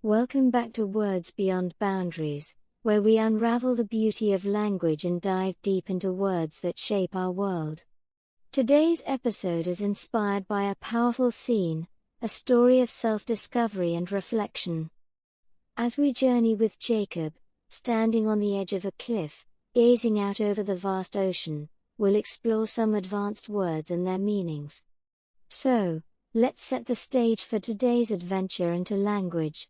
Welcome back to Words Beyond Boundaries, where we unravel the beauty of language and dive deep into words that shape our world. Today's episode is inspired by a powerful scene, a story of self-discovery and reflection. As we journey with Jacob, standing on the edge of a cliff, gazing out over the vast ocean, we'll explore some advanced words and their meanings. So, let's set the stage for today's adventure into language.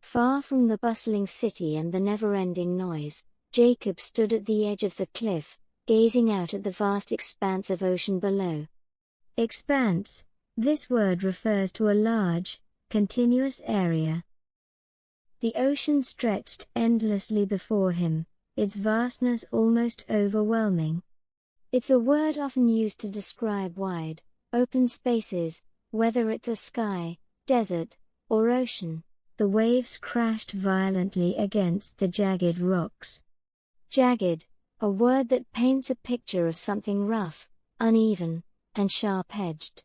Far from the bustling city and the never-ending noise, Jacob stood at the edge of the cliff, gazing out at the vast expanse of ocean below. Expanse. This word refers to a large, continuous area. The ocean stretched endlessly before him, its vastness almost overwhelming. It's a word often used to describe wide, open spaces, whether it's a sky, desert, or ocean. The waves crashed violently against the jagged rocks. Jagged, a word that paints a picture of something rough, uneven, and sharp-edged.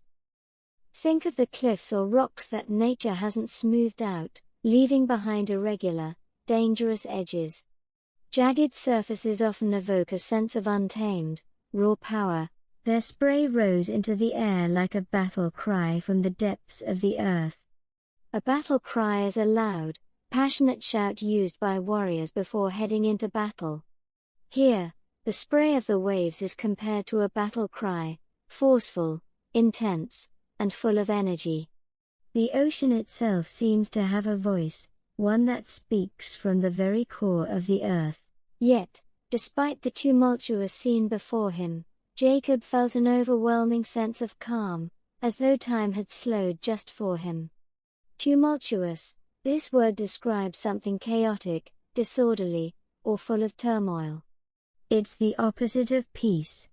Think of the cliffs or rocks that nature hasn't smoothed out, leaving behind irregular, dangerous edges. Jagged surfaces often evoke a sense of untamed, raw power. Their spray rose into the air like a battle cry from the depths of the earth. A battle cry is a loud, passionate shout used by warriors before heading into battle. Here, the spray of the waves is compared to a battle cry, forceful, intense, and full of energy. The ocean itself seems to have a voice, one that speaks from the very core of the earth. Yet, despite the tumultuous scene before him, Jacob felt an overwhelming sense of calm, as though time had slowed just for him. Tumultuous, this word describes something chaotic, disorderly, or full of turmoil. It's the opposite of peace.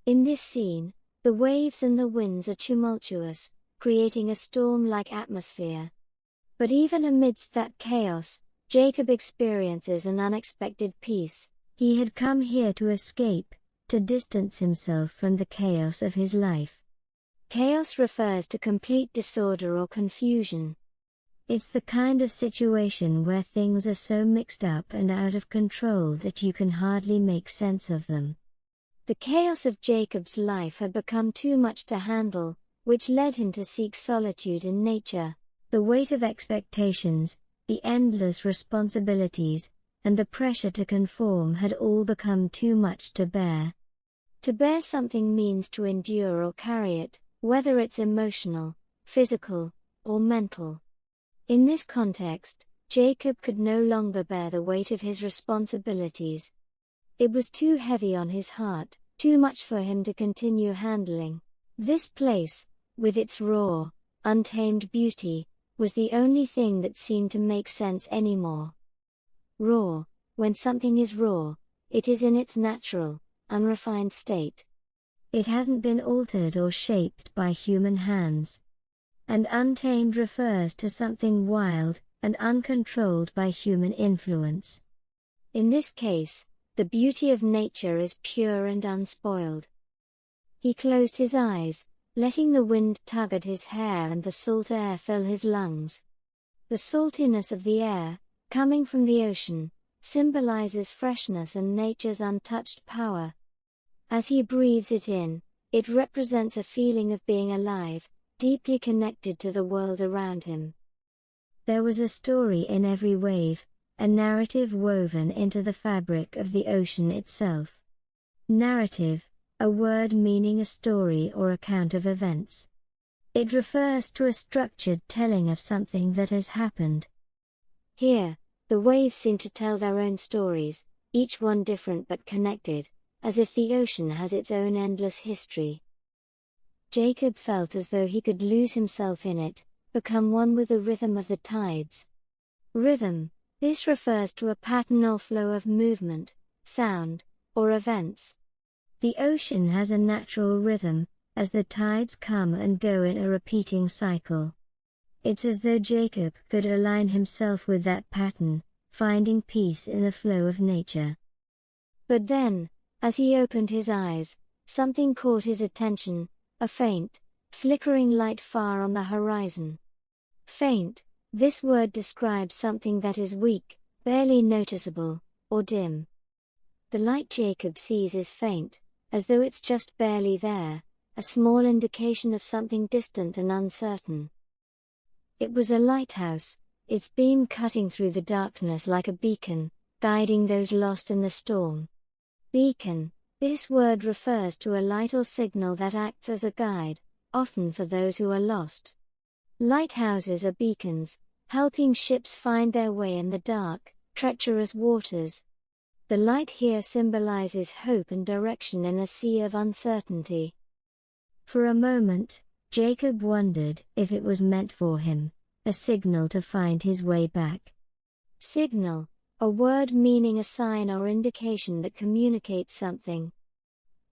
In this scene, the waves and the winds are tumultuous, creating a storm-like atmosphere. But even amidst that chaos, Jacob experiences an unexpected peace. He had come here to escape, to distance himself from the chaos of his life. Chaos refers to complete disorder or confusion. It's the kind of situation where things are so mixed up and out of control that you can hardly make sense of them. The chaos of Jacob's life had become too much to handle, which led him to seek solitude in nature. The weight of expectations, the endless responsibilities, and the pressure to conform had all become too much to bear. To bear something means to endure or carry it, whether it's emotional, physical, or mental. In this context, Jacob could no longer bear the weight of his responsibilities. It was too heavy on his heart, too much for him to continue handling. This place, with its raw, untamed beauty, was the only thing that seemed to make sense anymore. Raw, when something is raw, it is in its natural, unrefined state. It hasn't been altered or shaped by human hands. And untamed refers to something wild and uncontrolled by human influence. In this case, the beauty of nature is pure and unspoiled. He closed his eyes, letting the wind tug at his hair and the salt air fill his lungs. The saltiness of the air, coming from the ocean, symbolizes freshness and nature's untouched power. As he breathes it in, it represents a feeling of being alive, deeply connected to the world around him. There was a story in every wave, a narrative woven into the fabric of the ocean itself. Narrative, a word meaning a story or account of events. It refers to a structured telling of something that has happened. Here, the waves seem to tell their own stories, each one different but connected, as if the ocean has its own endless history. Jacob felt as though he could lose himself in it, become one with the rhythm of the tides. Rhythm, this refers to a pattern or flow of movement, sound, or events. The ocean has a natural rhythm, as the tides come and go in a repeating cycle. It's as though Jacob could align himself with that pattern, finding peace in the flow of nature. But then, as he opened his eyes, something caught his attention, a faint, flickering light far on the horizon. Faint. This word describes something that is weak, barely noticeable, or dim. The light Jacob sees is faint, as though it's just barely there, a small indication of something distant and uncertain. It was a lighthouse, its beam cutting through the darkness like a beacon, guiding those lost in the storm. Beacon. This word refers to a light or signal that acts as a guide, often for those who are lost. Lighthouses are beacons, helping ships find their way in the dark, treacherous waters. The light here symbolizes hope and direction in a sea of uncertainty. For a moment, Jacob wondered if it was meant for him, a signal to find his way back. Signal, a word meaning a sign or indication that communicates something.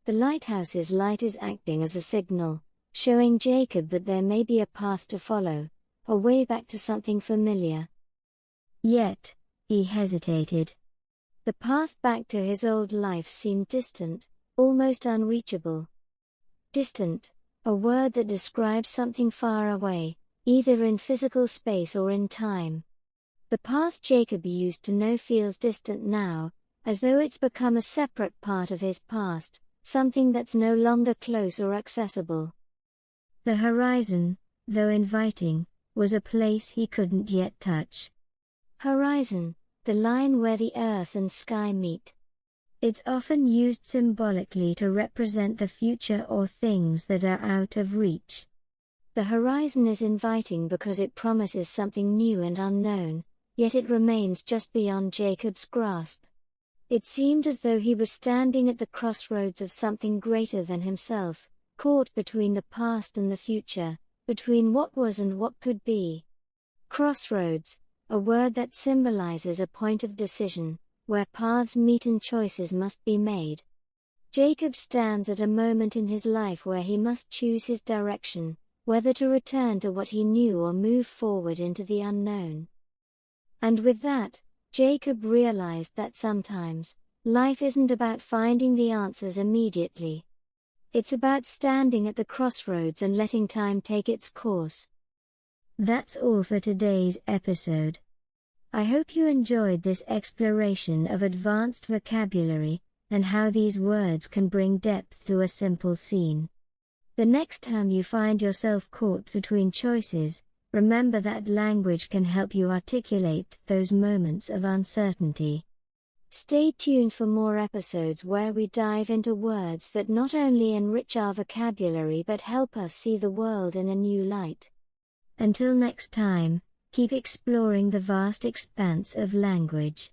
The lighthouse's light is acting as a signal, showing Jacob that there may be a path to follow, a way back to something familiar. Yet, he hesitated. The path back to his old life seemed distant, almost unreachable. Distant, a word that describes something far away, either in physical space or in time. The path Jacob used to know feels distant now, as though it's become a separate part of his past, something that's no longer close or accessible. The horizon, though inviting, was a place he couldn't yet touch. Horizon, the line where the earth and sky meet. It's often used symbolically to represent the future or things that are out of reach. The horizon is inviting because it promises something new and unknown, yet it remains just beyond Jacob's grasp. It seemed as though he was standing at the crossroads of something greater than himself, caught between the past and the future, between what was and what could be. Crossroads, a word that symbolizes a point of decision, where paths meet and choices must be made. Jacob stands at a moment in his life where he must choose his direction, whether to return to what he knew or move forward into the unknown. And with that, Jacob realized that sometimes, life isn't about finding the answers immediately. It's about standing at the crossroads and letting time take its course. That's all for today's episode. I hope you enjoyed this exploration of advanced vocabulary, and how these words can bring depth to a simple scene. The next time you find yourself caught between choices, remember that language can help you articulate those moments of uncertainty. Stay tuned for more episodes where we dive into words that not only enrich our vocabulary but help us see the world in a new light. Until next time, keep exploring the vast expanse of language.